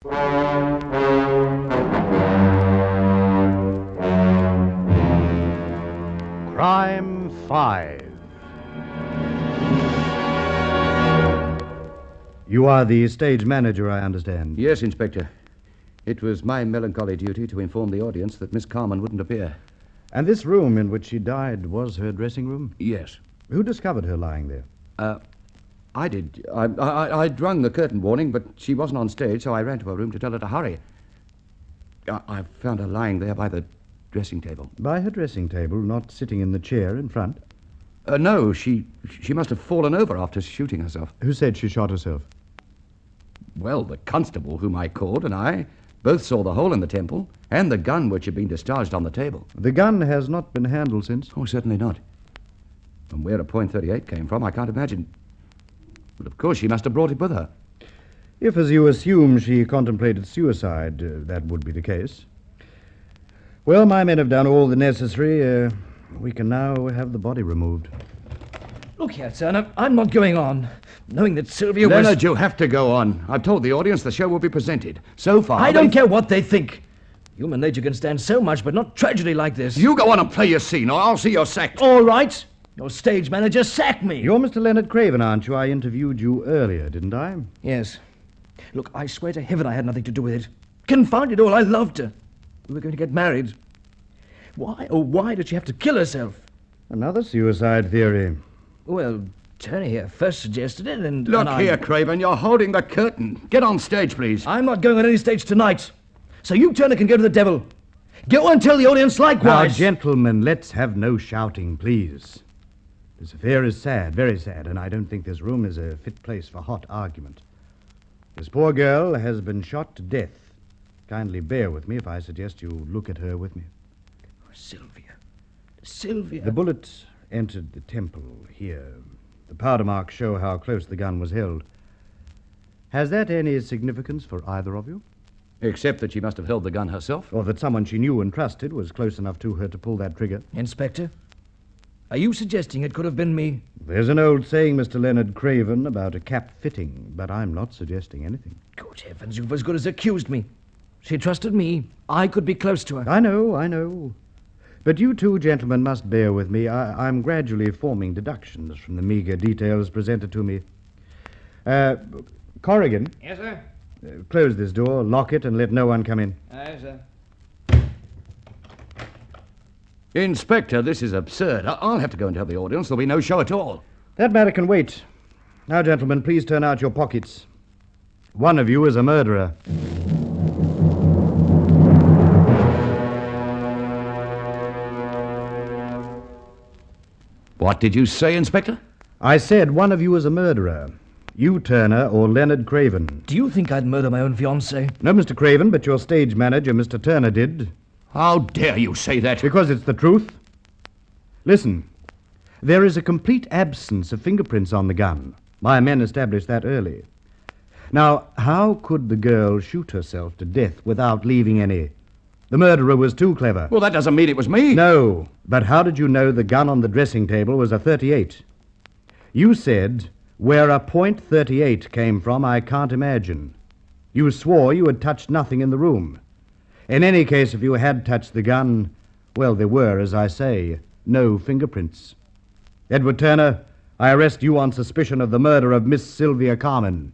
Crime 5. You are the stage manager, I understand. Yes, Inspector. It was my melancholy duty to inform the audience that Miss Carmen wouldn't appear. And this room in which she died was her dressing room? Yes. Who discovered her lying there? I did. I'd rung the curtain warning, but she wasn't on stage, so I ran to her room to tell her to hurry. I found her lying there by the dressing table. By her dressing table, not sitting in the chair in front? No, she must have fallen over after shooting herself. Who said she shot herself? Well, the constable whom I called and I both saw the hole in the temple and the gun which had been discharged on the table. The gun has not been handled since? Oh, certainly not. And where a .38 came from, I can't imagine. But of course, she must have brought it with her. If, as you assume, she contemplated suicide, that would be the case. Well, my men have done all the necessary. We can now have the body removed. Look here, Turner. I'm not going on. Knowing that Sylvia was... Leonard, you have to go on. I've told the audience the show will be presented. So far... I don't care what they think. Human nature can stand so much, but not tragedy like this. You go on and play your scene, or I'll see you're sacked. All right. Your stage manager sacked me. You're Mr. Leonard Craven, aren't you? I interviewed you earlier, didn't I? Yes. Look, I swear to heaven I had nothing to do with it. Confound it all, I loved her. We were going to get married. Why did she have to kill herself? Another suicide theory. Well, Turner here first suggested it, and... Look and here, Craven, you're holding the curtain. Get on stage, please. I'm not going on any stage tonight. So you, Turner, can go to the devil. Go and tell the audience likewise. Now, gentlemen, let's have no shouting, please. This affair is sad, very sad, and I don't think this room is a fit place for hot argument. This poor girl has been shot to death. Kindly bear with me if I suggest you look at her with me. Sylvia. The bullet entered the temple here. The powder marks show how close the gun was held. Has that any significance for either of you? Except that she must have held the gun herself. Or that someone she knew and trusted was close enough to her to pull that trigger? Inspector, are you suggesting it could have been me? There's an old saying, Mr. Leonard Craven, about a cap fitting, but I'm not suggesting anything. Good heavens, you've as good as accused me. She trusted me. I could be close to her. I know. But you two gentlemen must bear with me. I'm gradually forming deductions from the meager details presented to me. Corrigan. Yes, sir? Close this door, lock it, and let no one come in. Yes, sir. Inspector, this is absurd. I'll have to go and tell the audience there'll be no show at all. That matter can wait. Now, gentlemen, please turn out your pockets. One of you is a murderer. What did you say, Inspector? I said one of you is a murderer. You, Turner, or Leonard Craven. Do you think I'd murder my own fiancée? No, Mr. Craven, but your stage manager, Mr. Turner, did. How dare you say that? Because it's the truth. Listen, there is a complete absence of fingerprints on the gun. My men established that early. Now, how could the girl shoot herself to death without leaving any? The murderer was too clever. Well, that doesn't mean it was me. No, but how did you know the gun on the dressing table was a .38? You said, where a .38 came from, I can't imagine. You swore you had touched nothing in the room. In any case, if you had touched the gun, well, there were, as I say, no fingerprints. Edward Turner, I arrest you on suspicion of the murder of Miss Sylvia Carmen.